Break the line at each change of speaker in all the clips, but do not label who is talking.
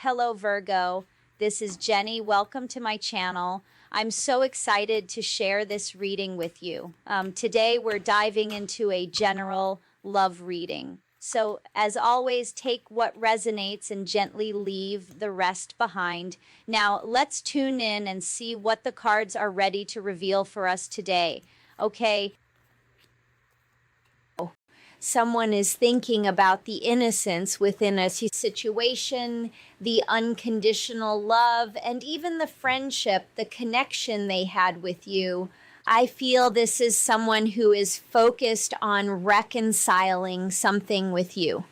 Hello, Virgo. This is Jenny. Welcome to my channel. I'm so excited to share this reading with you. Today, we're diving into a general love reading. So, as always, take what resonates and gently leave the rest behind. Now, let's tune in and see what the cards are ready to reveal for us today. Okay. Someone is thinking about the innocence within a situation, the unconditional love, and even the friendship, the connection they had with you. I feel this is someone who is focused on reconciling something with you.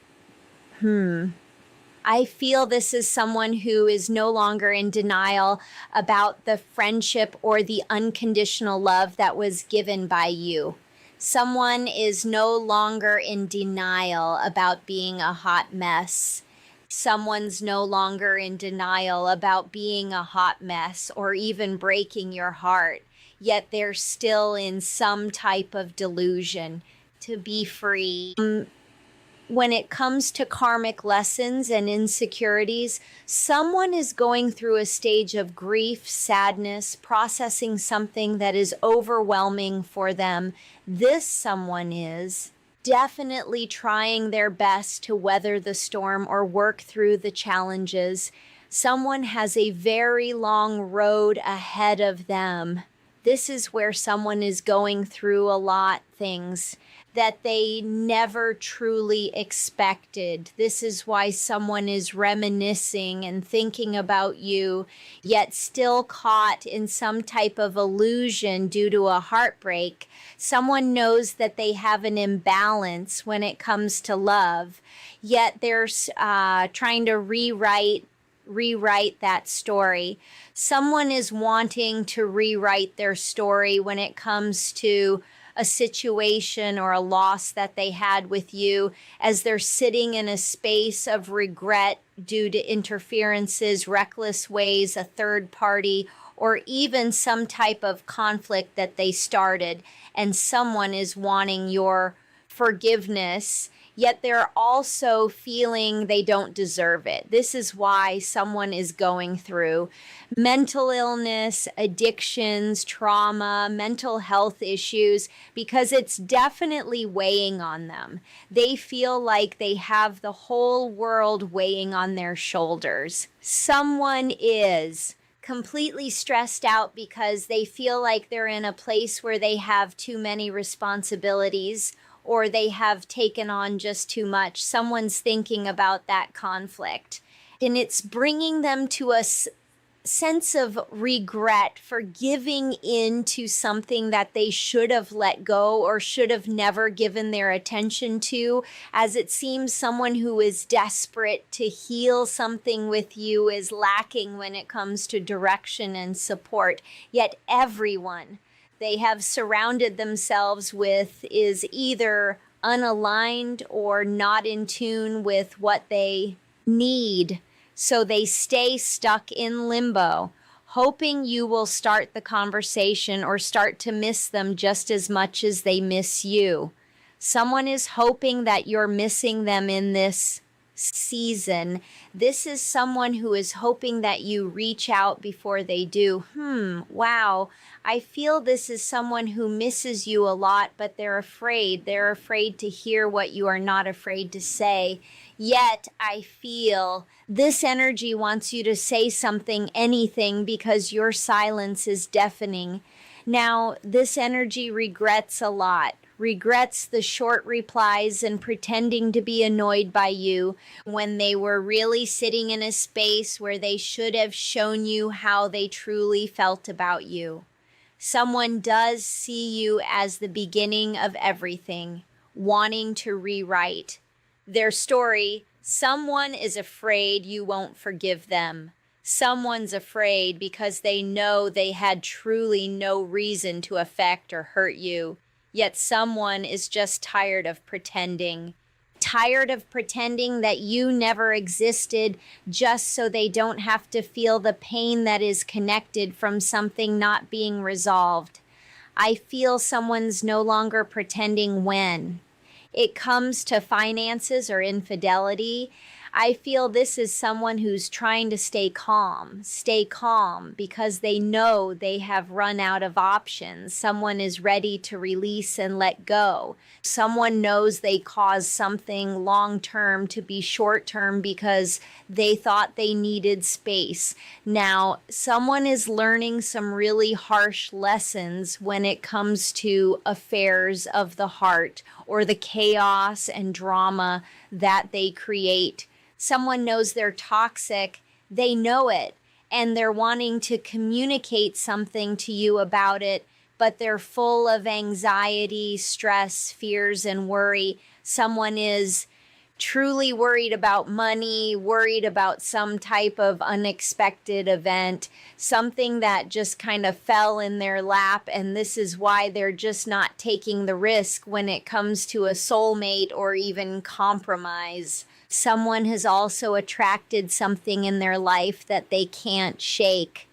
I feel this is someone who is no longer in denial about the friendship or the unconditional love that was given by you. Someone is no longer in denial about being a hot mess. Someone's no longer in denial about being a hot mess or even breaking your heart, yet they're still in some type of delusion to be free. When it comes to karmic lessons and insecurities, someone is going through a stage of grief, sadness, processing something that is overwhelming for them. This someone is definitely trying their best to weather the storm or work through the challenges. Someone has a very long road ahead of them. This is where someone is going through a lot of things that they never truly expected. This is why someone is reminiscing and thinking about you, yet still caught in some type of illusion due to a heartbreak. Someone knows that they have an imbalance when it comes to love, yet they're trying to rewrite that story. Someone is wanting to rewrite their story when it comes to a situation or a loss that they had with you, as they're sitting in a space of regret due to interferences, reckless ways, a third party, or even some type of conflict that they started, and someone is wanting your forgiveness, yet they're also feeling they don't deserve it. This is why someone is going through mental illness, addictions, trauma, mental health issues, because it's definitely weighing on them. They feel like they have the whole world weighing on their shoulders. Someone is completely stressed out because they feel like they're in a place where they have too many responsibilities, or they have taken on just too much. Someone's thinking about that conflict, and it's bringing them to a sense of regret for giving in to something that they should have let go or should have never given their attention to, as it seems someone who is desperate to heal something with you is lacking when it comes to direction and support. Yet everyone they have surrounded themselves with is either unaligned or not in tune with what they need. So they stay stuck in limbo, hoping you will start the conversation or start to miss them just as much as they miss you. Someone is hoping that you're missing them in this season. This is someone who is hoping that you reach out before they do. Wow. I feel this is someone who misses you a lot, but they're afraid. They're afraid to hear what you are not afraid to say. Yet I feel this energy wants you to say something, anything, because your silence is deafening. Now, this energy regrets a lot. Regrets the short replies and pretending to be annoyed by you when they were really sitting in a space where they should have shown you how they truly felt about you. Someone does see you as the beginning of everything, wanting to rewrite their story. Someone is afraid you won't forgive them. Someone's afraid because they know they had truly no reason to affect or hurt you. Yet someone is just tired of pretending that you never existed, just so they don't have to feel the pain that is connected from something not being resolved. I feel someone's no longer pretending when it comes to finances or infidelity. I feel this is someone who's trying to stay calm because they know they have run out of options. Someone is ready to release and let go. Someone knows they caused something long-term to be short-term because they thought they needed space. Now, someone is learning some really harsh lessons when it comes to affairs of the heart or the chaos and drama that they create. Someone knows they're toxic, they know it, and they're wanting to communicate something to you about it, but they're full of anxiety, stress, fears, and worry. Someone is truly worried about money, worried about some type of unexpected event, something that just kind of fell in their lap, and this is why they're just not taking the risk when it comes to a soulmate or even compromise. Someone has also attracted something in their life that they can't shake.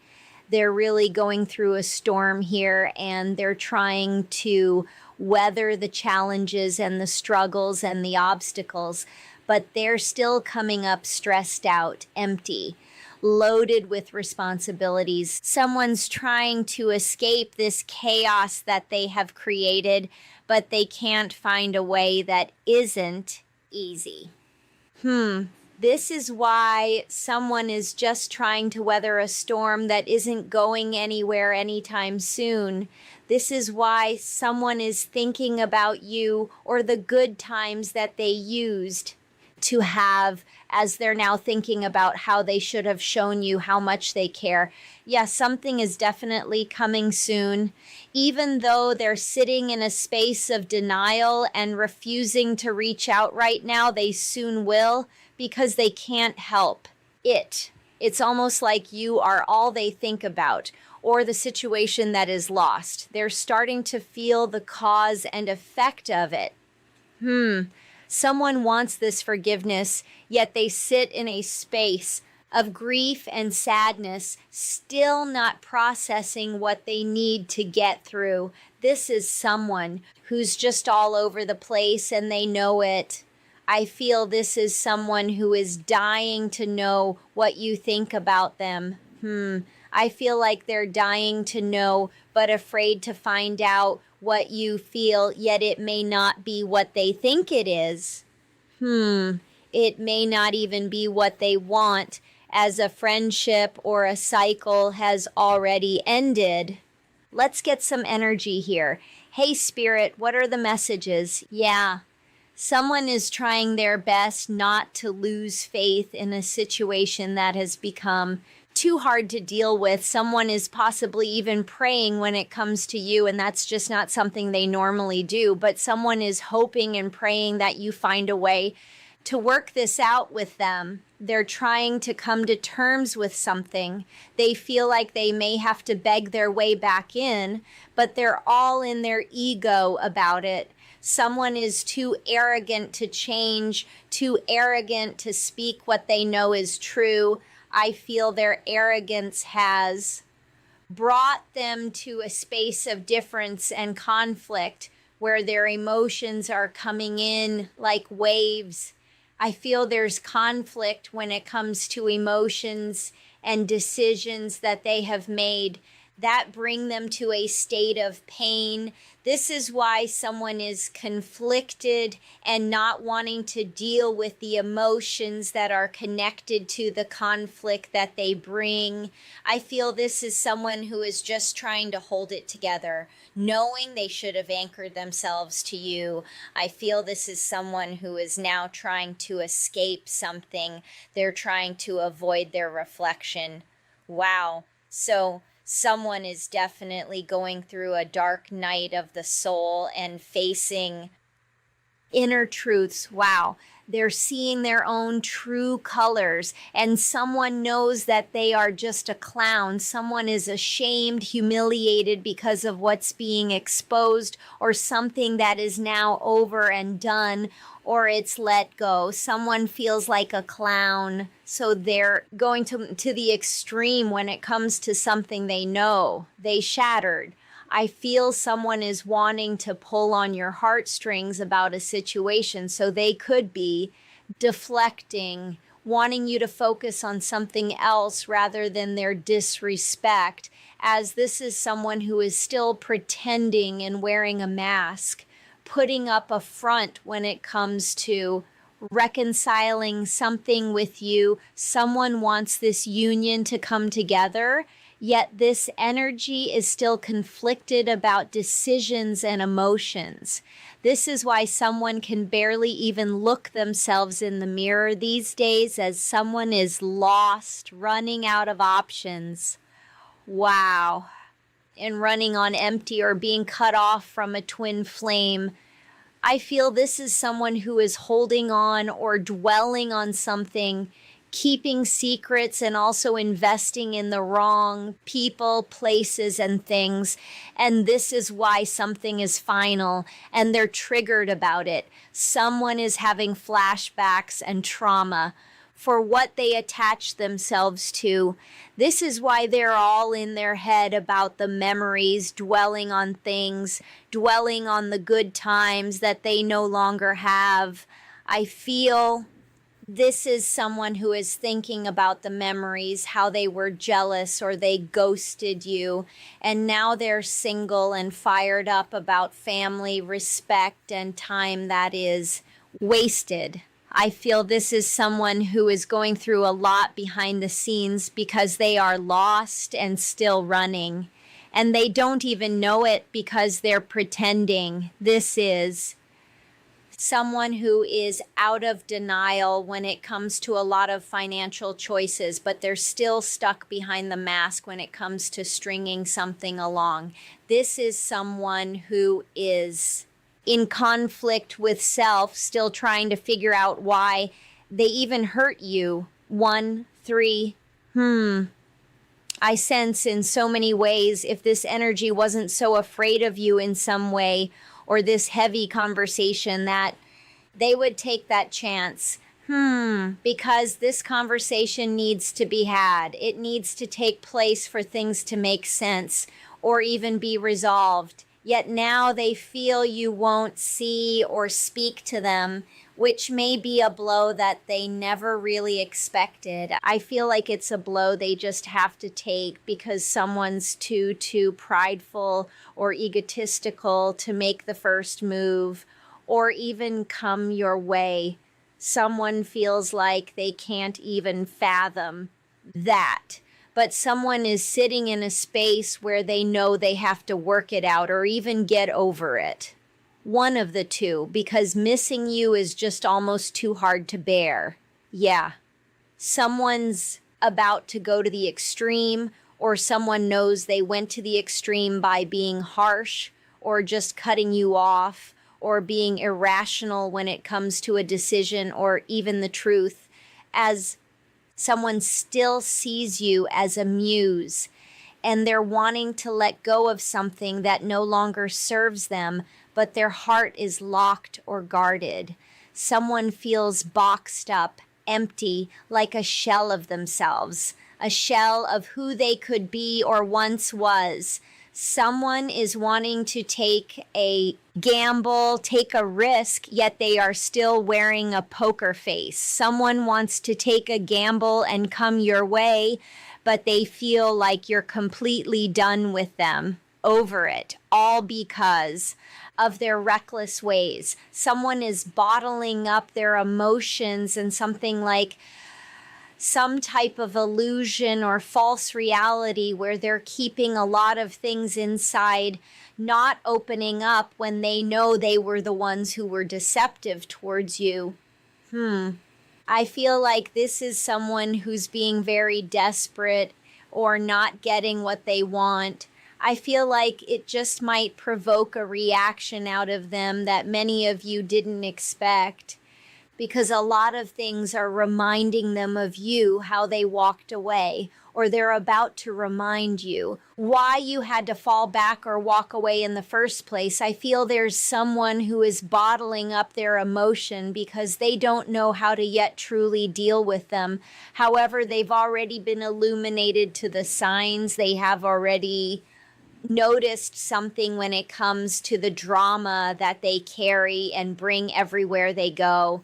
They're really going through a storm here, and they're trying to weather the challenges and the struggles and the obstacles, but they're still coming up stressed out, empty, loaded with responsibilities. Someone's trying to escape this chaos that they have created, but they can't find a way that isn't easy. This is why someone is just trying to weather a storm that isn't going anywhere anytime soon. This is why someone is thinking about you or the good times that they used to have, as they're now thinking about how they should have shown you how much they care. Yeah, something is definitely coming soon. Even though they're sitting in a space of denial and refusing to reach out right now, they soon will, because they can't help it. It's almost like you are all they think about, or the situation that is lost. They're starting to feel the cause and effect of it. Someone wants this forgiveness, yet they sit in a space of grief and sadness, still not processing what they need to get through. This is someone who's just all over the place, and they know it. I feel this is someone who is dying to know what you think about them. I feel like they're dying to know, but afraid to find out what you feel, yet it may not be what they think it is. It may not even be what they want, as a friendship or a cycle has already ended. Let's get some energy here. Hey, Spirit, what are the messages? Yeah. Someone is trying their best not to lose faith in a situation that has become too hard to deal with. Someone is possibly even praying when it comes to you, and that's just not something they normally do. But someone is hoping and praying that you find a way to work this out with them. They're trying to come to terms with something. They feel like they may have to beg their way back in, but they're all in their ego about it. Someone is too arrogant to change, too arrogant to speak what they know is true. I feel their arrogance has brought them to a space of difference and conflict where their emotions are coming in like waves. I feel there's conflict when it comes to emotions and decisions that they have made that bring them to a state of pain. This is why someone is conflicted and not wanting to deal with the emotions that are connected to the conflict that they bring. I feel this is someone who is just trying to hold it together, knowing they should have anchored themselves to you. I feel this is someone who is now trying to escape something. They're trying to avoid their reflection. Wow. So someone is definitely going through a dark night of the soul and facing inner truths. Wow. They're seeing their own true colors, and someone knows that they are just a clown. Someone is ashamed, humiliated because of what's being exposed, or something that is now over and done, or it's let go. Someone feels like a clown, so they're going to the extreme when it comes to something they know. They shattered. I feel someone is wanting to pull on your heartstrings about a situation, so they could be deflecting wanting you to focus on something else rather than their disrespect, as this is someone who is still pretending and wearing a mask, putting up a front when it comes to reconciling something with you. Someone wants this union to come together, yet this energy is still conflicted about decisions and emotions. This is why someone can barely even look themselves in the mirror these days, as someone is lost, running out of options. Wow. And running on empty or being cut off from a twin flame. I feel this is someone who is holding on or dwelling on something, keeping secrets, and also investing in the wrong people, places, and things. And this is why something is final and they're triggered about it. Someone is having flashbacks and trauma for what they attach themselves to. This is why they're all in their head about the memories, dwelling on things, dwelling on the good times that they no longer have. I feel this is someone who is thinking about the memories, how they were jealous or they ghosted you, and now they're single and fired up about family, respect, and time that is wasted. I feel this is someone who is going through a lot behind the scenes because they are lost and still running. And they don't even know it because they're pretending. This is someone who is out of denial when it comes to a lot of financial choices, but they're still stuck behind the mask when it comes to stringing something along. This is someone who is in conflict with self, still trying to figure out why they even hurt you. 1, 3, I sense in so many ways, if this energy wasn't so afraid of you in some way, or this heavy conversation, that they would take that chance. Because this conversation needs to be had. It needs to take place for things to make sense or even be resolved. Yet now they feel you won't see or speak to them, which may be a blow that they never really expected. I feel like it's a blow they just have to take because someone's too prideful or egotistical to make the first move or even come your way. Someone feels like they can't even fathom that. But someone is sitting in a space where they know they have to work it out or even get over it. One of the two, because missing you is just almost too hard to bear. Yeah. Someone's about to go to the extreme, or someone knows they went to the extreme by being harsh or just cutting you off or being irrational when it comes to a decision or even the truth, as someone still sees you as a muse and they're wanting to let go of something that no longer serves them, but their heart is locked or guarded. Someone feels boxed up, empty, like a shell of themselves, a shell of who they could be or once was. Someone is wanting to take a gamble, take a risk, yet they are still wearing a poker face. Someone wants to take a gamble and come your way, but they feel like you're completely done with them, over it, all because of their reckless ways. Someone is bottling up their emotions and something like some type of illusion or false reality where they're keeping a lot of things inside, not opening up when they know they were the ones who were deceptive towards you. I feel like this is someone who's being very desperate or not getting what they want. I feel like it just might provoke a reaction out of them that many of you didn't expect, because a lot of things are reminding them of you, how they walked away, or they're about to remind you why you had to fall back or walk away in the first place. I feel there's someone who is bottling up their emotion because they don't know how to yet truly deal with them. However, they've already been illuminated to the signs. They have already noticed something when it comes to the drama that they carry and bring everywhere they go.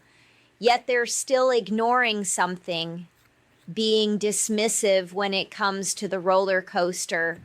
yet they're still ignoring something, being dismissive when it comes to the roller coaster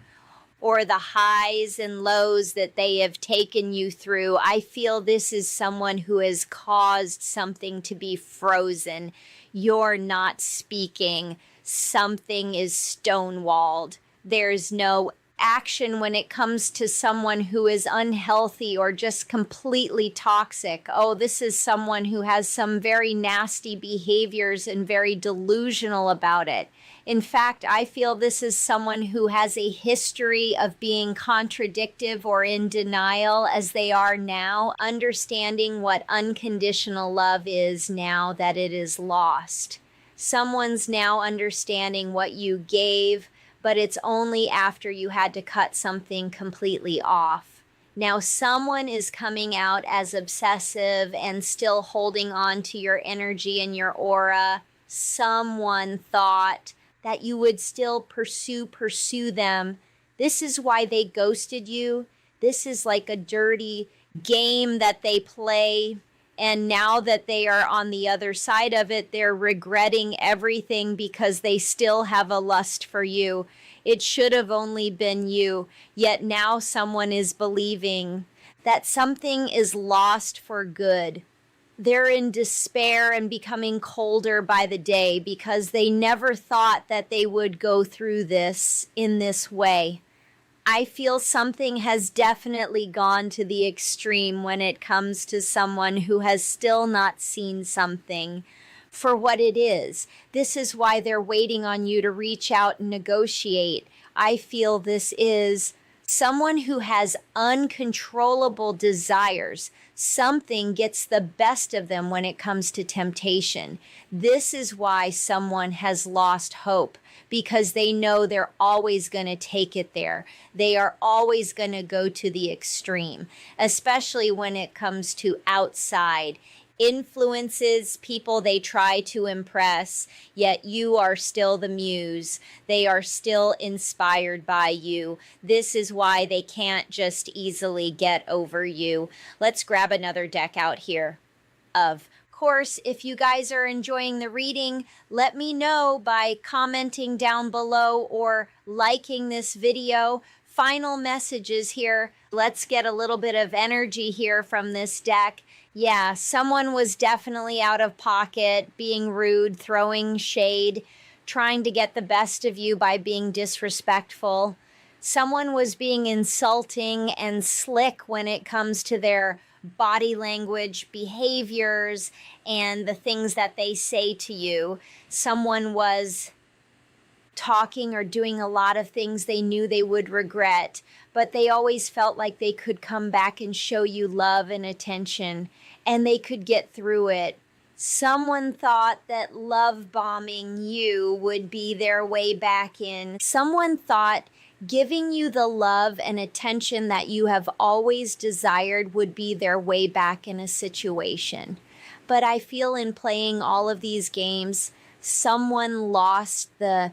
or the highs and lows that they have taken you through. I feel this is someone who has caused something to be frozen. You're not speaking. Something is stonewalled. There's no action when it comes to someone who is unhealthy or just completely toxic. Oh, this is someone who has some very nasty behaviors and very delusional about it. In fact, I feel this is someone who has a history of being contradictive or in denial as they are now, understanding what unconditional love is now that it is lost. Someone's now understanding what you gave, but it's only after you had to cut something completely off. Now someone is coming out as obsessive and still holding on to your energy and your aura. Someone thought that you would still pursue them. This is why they ghosted you. This is like a dirty game that they play. And now that they are on the other side of it, they're regretting everything because they still have a lust for you. It should have only been you. Yet now someone is believing that something is lost for good. They're in despair and becoming colder by the day because they never thought that they would go through this in this way. I feel something has definitely gone to the extreme when it comes to someone who has still not seen something for what it is. This is why they're waiting on you to reach out and negotiate. I feel this is someone who has uncontrollable desires. Something gets the best of them when it comes to temptation. This is why someone has lost hope, because they know they're always going to take it there. They are always going to go to the extreme, especially when it comes to outside influences, people they try to impress, yet you are still the muse. They are still inspired by you. This is why they can't just easily get over you. Let's grab another deck out here. Of course, if you guys are enjoying the reading, let me know by commenting down below or liking this video. Final messages here. Let's get a little bit of energy here from this deck. Yeah, someone was definitely out of pocket, being rude, throwing shade, trying to get the best of you by being disrespectful. Someone was being insulting and slick when it comes to their body language, behaviors, and the things that they say to you. Someone was talking or doing a lot of things they knew they would regret, but they always felt like they could come back and show you love and attention, and they could get through it. Someone thought that love bombing you would be their way back in. Someone thought giving you the love and attention that you have always desired would be their way back in a situation. But I feel in playing all of these games, someone lost the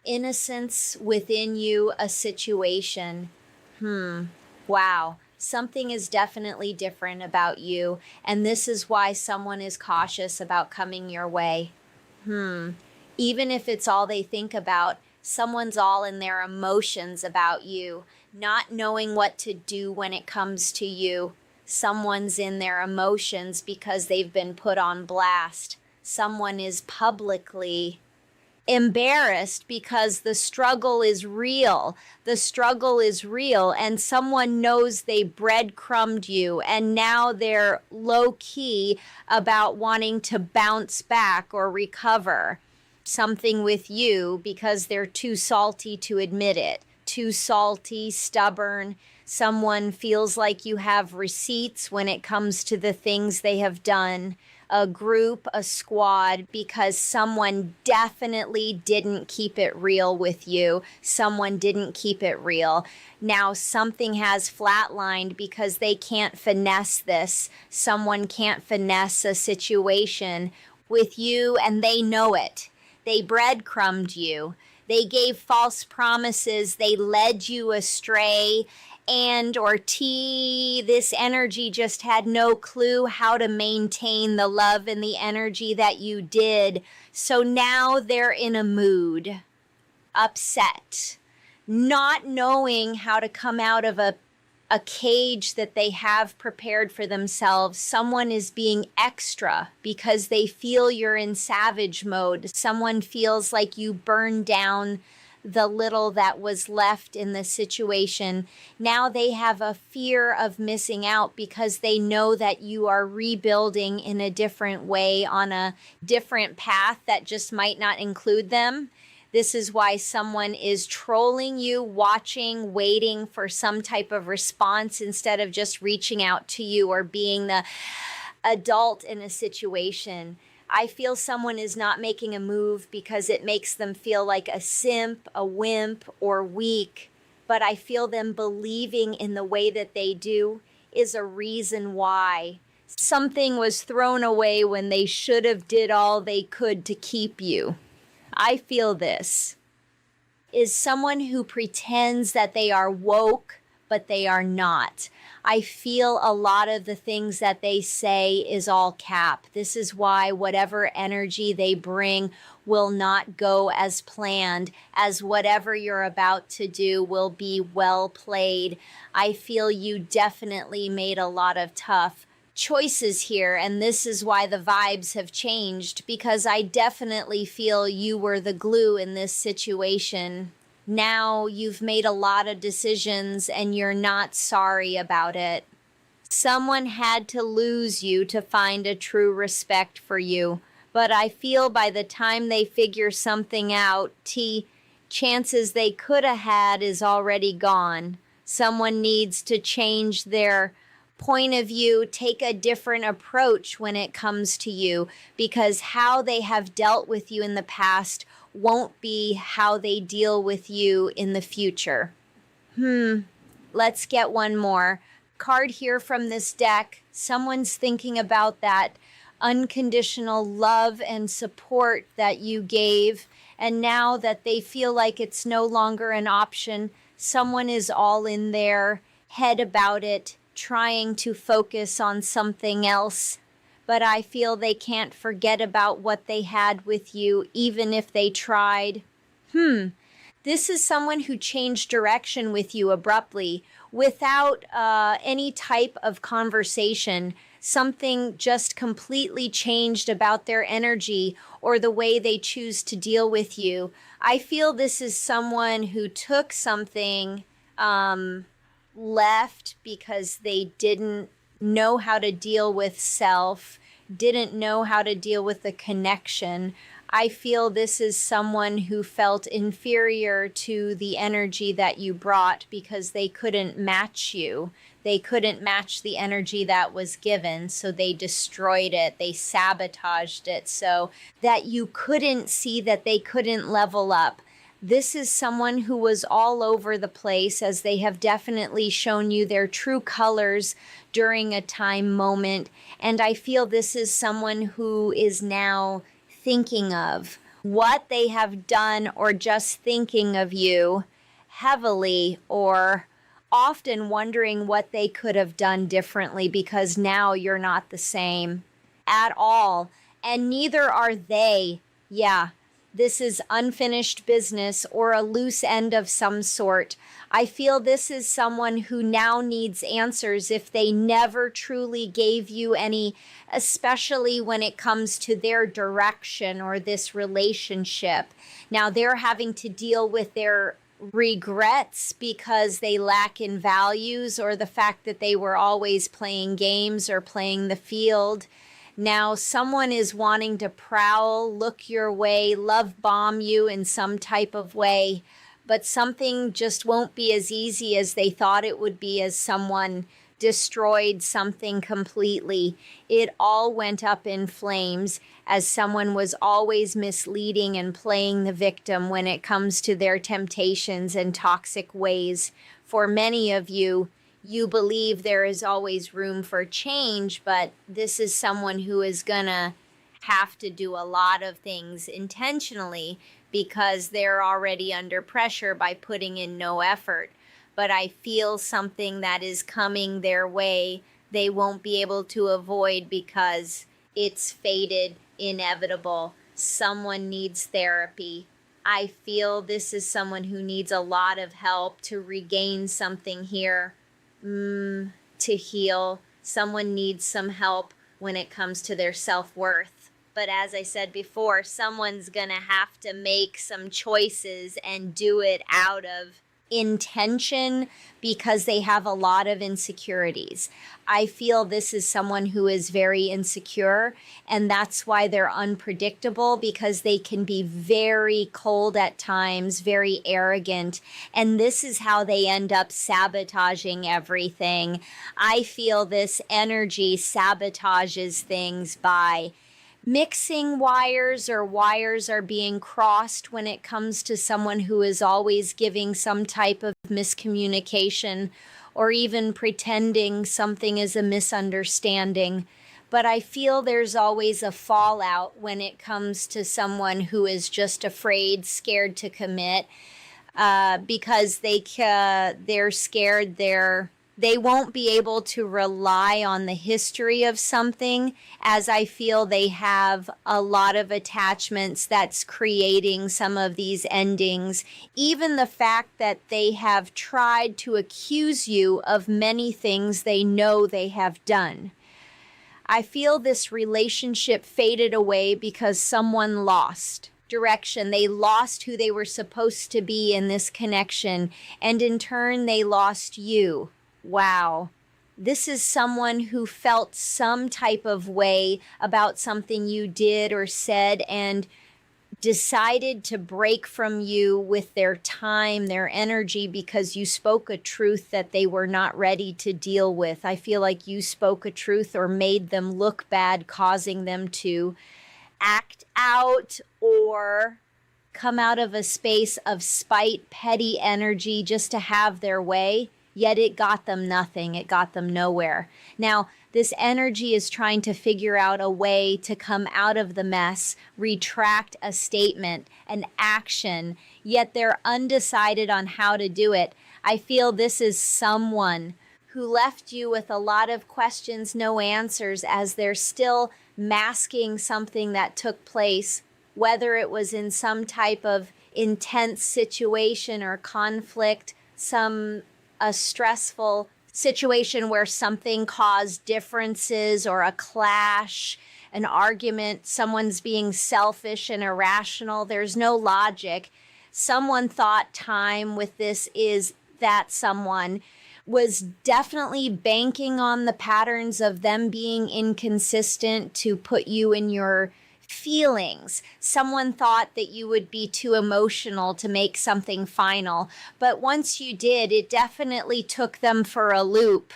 innocence within you, a situation. Wow. Something is definitely different about you, and this is why someone is cautious about coming your way. Even if it's all they think about, someone's all in their emotions about you, not knowing what to do when it comes to you. Someone's in their emotions because they've been put on blast. Someone is publicly embarrassed because the struggle is real. The struggle is real, and someone knows they breadcrumbed you, and now they're low-key about wanting to bounce back or recover something with you because they're too salty to admit it. Too salty, stubborn. Someone feels like you have receipts when it comes to the things they have done. A group, a squad, because someone definitely didn't keep it real with you. Someone didn't keep it real. Now something has flatlined because they can't finesse this. Someone can't finesse a situation with you, and they know it. They breadcrumbed you. They gave false promises. They led you astray, and or T, this energy just had no clue how to maintain the love and the energy that you did. So now they're in a mood, upset, not knowing how to come out of a cage that they have prepared for themselves. Someone is being extra because they feel you're in savage mode. Someone feels like you burned down the little that was left in the situation. Now they have a fear of missing out because they know that you are rebuilding in a different way on a different path that just might not include them. This is why someone is trolling you, watching, waiting for some type of response instead of just reaching out to you or being the adult in a situation. I feel someone is not making a move because it makes them feel like a simp, a wimp, or weak. But I feel them believing in the way that they do is a reason why. Something was thrown away when they should have did all they could to keep you. I feel this is someone who pretends that they are woke, but they are not. I feel a lot of the things that they say is all cap. This is why whatever energy they bring will not go as planned, as whatever you're about to do will be well played. I feel you definitely made a lot of tough choices here, and this is why the vibes have changed, because I definitely feel you were the glue in this situation. Now you've made a lot of decisions and you're not sorry about it. Someone had to lose you to find a true respect for you, but I feel by the time they figure something out, chances they could have had is already gone. Someone needs to change their point of view, take a different approach when it comes to you, because how they have dealt with you in the past won't be how they deal with you in the future. Let's get one more card here from this deck. Someone's thinking about that unconditional love and support that you gave, and now that they feel like it's no longer an option, someone is all in their head about it, trying to focus on something else. But I feel they can't forget about what they had with you, even if they tried. This is someone who changed direction with you abruptly without any type of conversation. Something just completely changed about their energy or the way they choose to deal with you. I feel this is someone who took something, left because they didn't know how to deal with self, didn't know how to deal with the connection. I feel this is someone who felt inferior to the energy that you brought because they couldn't match you. They couldn't match the energy that was given, so they destroyed it. They sabotaged it so that you couldn't see that they couldn't level up. This is someone who was all over the place, as they have definitely shown you their true colors during a time moment. And I feel this is someone who is now thinking of what they have done or just thinking of you heavily, or often wondering what they could have done differently, because now you're not the same at all. And neither are they. Yeah. This is unfinished business or a loose end of some sort. I feel this is someone who now needs answers if they never truly gave you any, especially when it comes to their direction or this relationship. Now they're having to deal with their regrets because they lack in values, or the fact that they were always playing games or playing the field. Now someone is wanting to prowl, look your way, love bomb you in some type of way, but something just won't be as easy as they thought it would be, as someone destroyed something completely. It all went up in flames, as someone was always misleading and playing the victim when it comes to their temptations and toxic ways. For many of you, you believe there is always room for change, but this is someone who is gonna have to do a lot of things intentionally because they're already under pressure by putting in no effort. but I feel something that is coming their way they won't be able to avoid because it's fated, inevitable. Someone needs therapy. I feel this is someone who needs a lot of help to regain something here, to heal. Someone needs some help when it comes to their self-worth. But as I said before, someone's going to have to make some choices and do it out of intention because they have a lot of insecurities. I feel this is someone who is very insecure, and that's why they're unpredictable, because they can be very cold at times, very arrogant, and this is how they end up sabotaging everything. I feel this energy sabotages things by mixing wires, or wires are being crossed when it comes to someone who is always giving some type of miscommunication or even pretending something is a misunderstanding. But I feel there's always a fallout when it comes to someone who is just afraid, scared to commit, because they're scared they won't be able to rely on the history of something, as I feel they have a lot of attachments that's creating some of these endings. Even the fact that they have tried to accuse you of many things they know they have done. I feel this relationship faded away because someone lost direction. They lost who they were supposed to be in this connection, and in turn they lost you. Wow. This is someone who felt some type of way about something you did or said and decided to break from you with their time, their energy, because you spoke a truth that they were not ready to deal with. I feel like you spoke a truth or made them look bad, causing them to act out or come out of a space of spite, petty energy, just to have their way. Yet it got them nothing. It got them nowhere. Now, this energy is trying to figure out a way to come out of the mess, retract a statement, an action, yet they're undecided on how to do it. I feel this is someone who left you with a lot of questions, no answers, as they're still masking something that took place, whether it was in some type of intense situation or conflict, a stressful situation where something caused differences or a clash, an argument, someone's being selfish and irrational. There's no logic. Someone thought time with this is that someone was definitely banking on the patterns of them being inconsistent to put you in your feelings. Someone thought that you would be too emotional to make something final, but once you did, it definitely took them for a loop.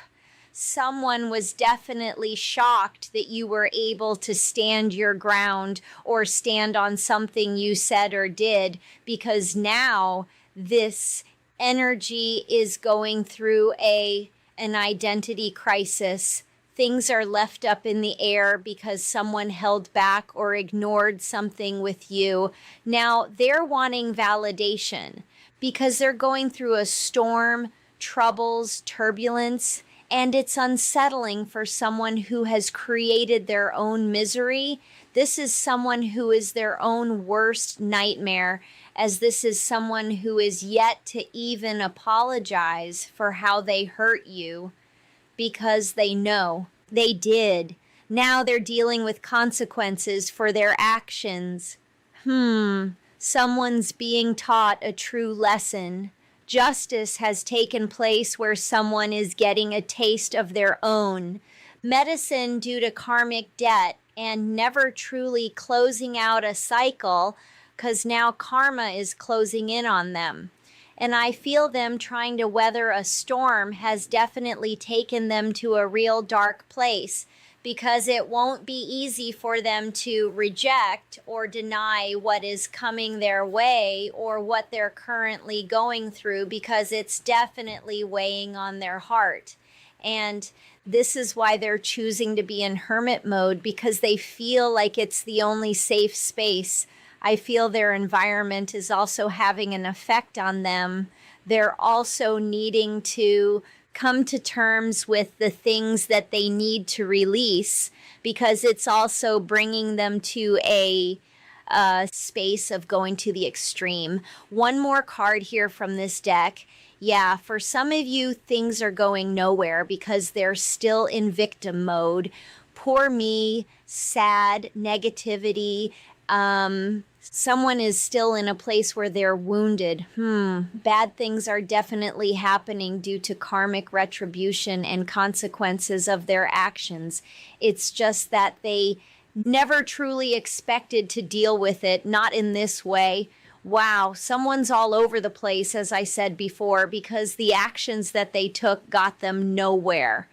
Someone was definitely shocked that you were able to stand your ground or stand on something you said or did, because now this energy is going through an identity crisis. Things are left up in the air because someone held back or ignored something with you. Now they're wanting validation because they're going through a storm, troubles, turbulence, and it's unsettling for someone who has created their own misery. This is someone who is their own worst nightmare, as this is someone who is yet to even apologize for how they hurt you, because they know they did. Now they're dealing with consequences for their actions. Someone's being taught a true lesson. Justice has taken place where someone is getting a taste of their own. Medicine due to karmic debt and never truly closing out a cycle, because now karma is closing in on them. And I feel them trying to weather a storm has definitely taken them to a real dark place, because it won't be easy for them to reject or deny what is coming their way or what they're currently going through, because it's definitely weighing on their heart. And this is why they're choosing to be in hermit mode, because they feel like it's the only safe space. I feel their environment is also having an effect on them. they're also needing to come to terms with the things that they need to release, because it's also bringing them to a space of going to the extreme. One more card here from this deck. Yeah, for some of you, things are going nowhere because they're still in victim mode. Poor me, sad, negativity. Someone is still in a place where they're wounded. Bad things are definitely happening due to karmic retribution and consequences of their actions. It's just that they never truly expected to deal with it, not in this way. Wow, someone's all over the place, as I said before, because the actions that they took got them nowhere.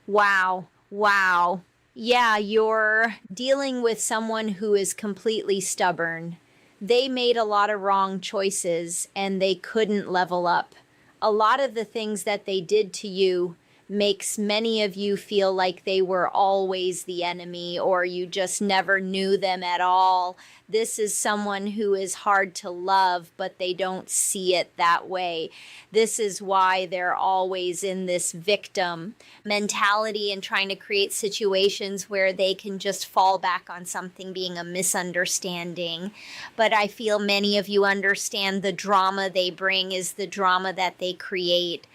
Wow, wow. Yeah, you're dealing with someone who is completely stubborn. They made a lot of wrong choices and they couldn't level up. A lot of the things that they did to you makes many of you feel like they were always the enemy, or you just never knew them at all. This is someone who is hard to love, but they don't see it that way. This is why they're always in this victim mentality and trying to create situations where they can just fall back on something being a misunderstanding. But I feel many of you understand the drama they bring is the drama that they create.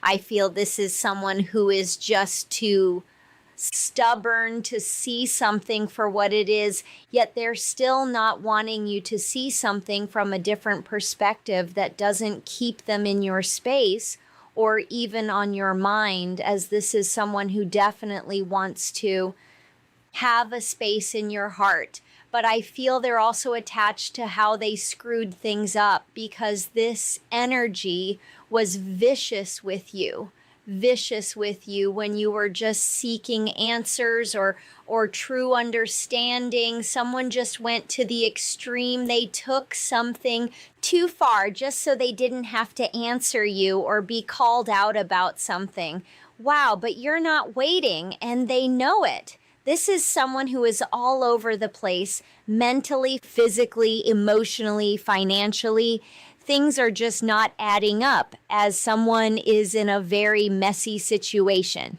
I feel this is someone who is just too stubborn to see something for what it is, yet they're still not wanting you to see something from a different perspective that doesn't keep them in your space or even on your mind, as this is someone who definitely wants to have a space in your heart. But I feel they're also attached to how they screwed things up, because this energy was vicious with you when you were just seeking answers or true understanding. Someone just went to the extreme. They took something too far just so they didn't have to answer you or be called out about something. Wow, but you're not waiting, and they know it. This is someone who is all over the place, mentally, physically, emotionally, financially. Things are just not adding up, as someone is in a very messy situation.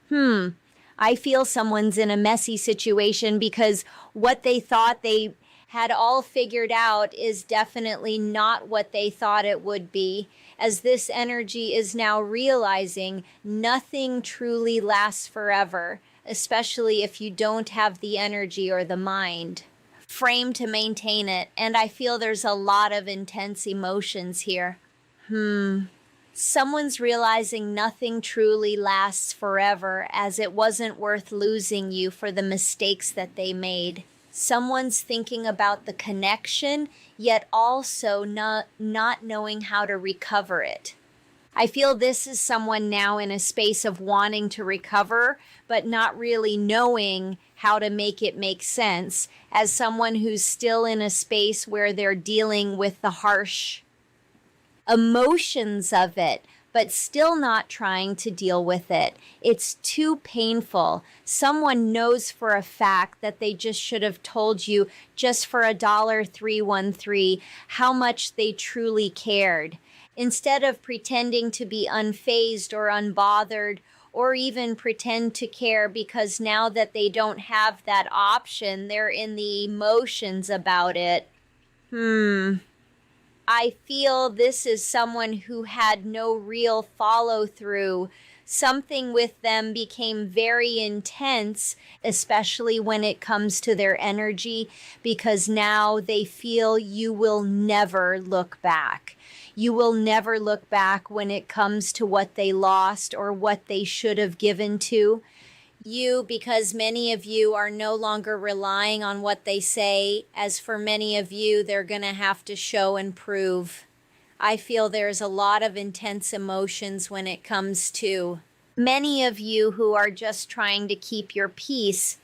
I feel someone's in a messy situation because what they thought they had all figured out is definitely not what they thought it would be, as this energy is now realizing nothing truly lasts forever, especially if you don't have the energy or the mind frame to maintain it. And I feel there's a lot of intense emotions here. Someone's realizing nothing truly lasts forever, as it wasn't worth losing you for the mistakes that they made. Someone's thinking about the connection, yet also not knowing how to recover it. I feel this is someone now in a space of wanting to recover, but not really knowing how to make it make sense, as someone who's still in a space where they're dealing with the harsh emotions of it, but still not trying to deal with it. It's too painful. Someone knows for a fact that they just should have told you just for $313 how much they truly cared. Instead of pretending to be unfazed or unbothered, or even pretend to care, because now that they don't have that option, they're in the emotions about it. I feel this is someone who had no real follow through. Something with them became very intense, especially when it comes to their energy, because now they feel you will never look back. You will never look back when it comes to what they lost or what they should have given to you, because many of you are no longer relying on what they say, as for many of you, they're going to have to show and prove. I feel there's a lot of intense emotions when it comes to many of you who are just trying to keep your peace.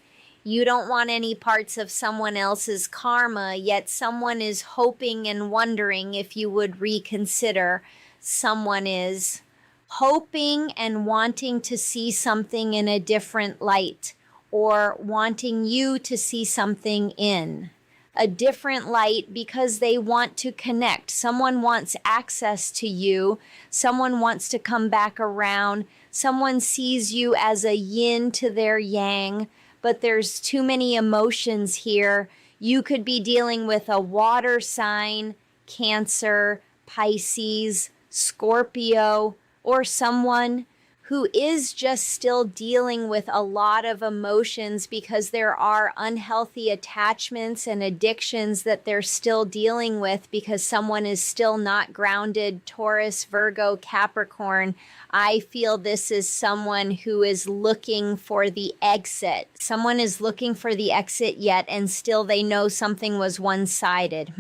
You don't want any parts of someone else's karma, yet someone is hoping and wondering if you would reconsider. Someone is hoping and wanting to see something in a different light, or wanting you to see something in a different light because they want to connect. Someone wants access to you. Someone wants to come back around. Someone sees you as a yin to their yang, but there's too many emotions here. You could be dealing with a water sign, Cancer, Pisces, Scorpio, or someone who is just still dealing with a lot of emotions because there are unhealthy attachments and addictions that they're still dealing with because someone is still not grounded. Taurus, Virgo, Capricorn. I feel this is someone who is looking for the exit. Someone is looking for the exit yet, and still they know something was one-sided.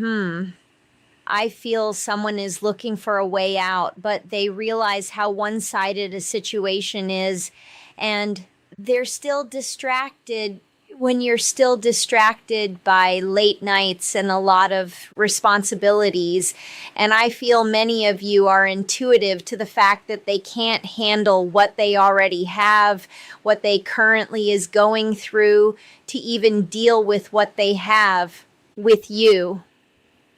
I feel someone is looking for a way out, but they realize how one-sided a situation is, and they're still distracted. When you're still distracted by late nights and a lot of responsibilities, and I feel many of you are intuitive to the fact that they can't handle what they already have, what they currently is going through, to even deal with what they have with you.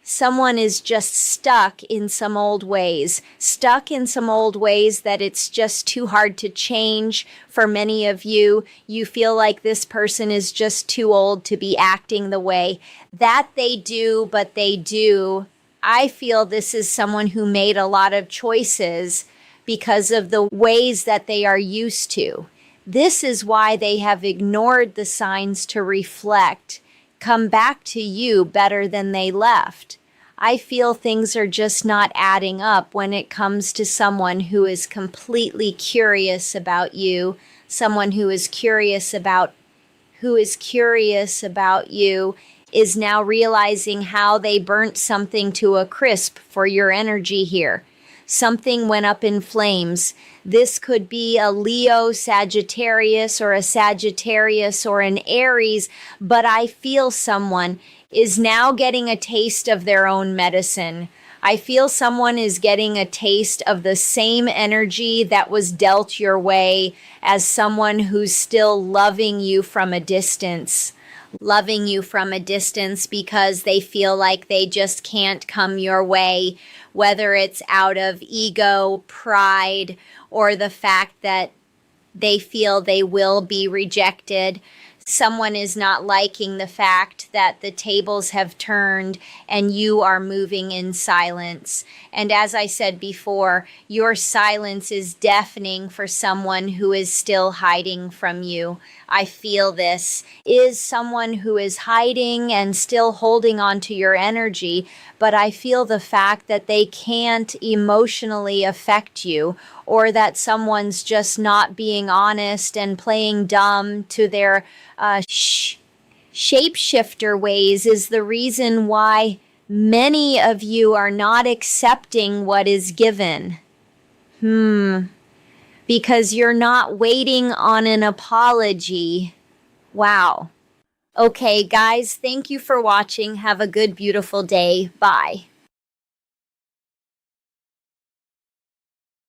Someone is just stuck in some old ways that it's just too hard to change. For many of you, you feel like this person is just too old to be acting the way that they do, but they do. I feel this is someone who made a lot of choices because of the ways that they are used to. This is why they have ignored the signs to reflect, come back to you better than they left. I feel things are just not adding up when it comes to someone who is completely curious about you, someone who is curious about you is now realizing how they burnt something to a crisp for your energy here. Something went up in flames. This could be a Leo, Sagittarius, or a Sagittarius or an Aries, but I feel someone is now getting a taste of their own medicine. I feel someone is getting a taste of the same energy that was dealt your way as someone who's still loving you from a distance. Loving you from a distance because they feel like they just can't come your way, whether it's out of ego, pride, or the fact that they feel they will be rejected. Someone is not liking the fact that the tables have turned and you are moving in silence. And as I said before, your silence is deafening for someone who is still hiding from you. I feel this is someone who is hiding and still holding on to your energy, but I feel the fact that they can't emotionally affect you, or that someone's just not being honest and playing dumb to their shapeshifter ways is the reason why many of you are not accepting what is given. Because you're not waiting on an apology. Wow. Okay, guys, thank you for watching. Have a good, beautiful day. Bye.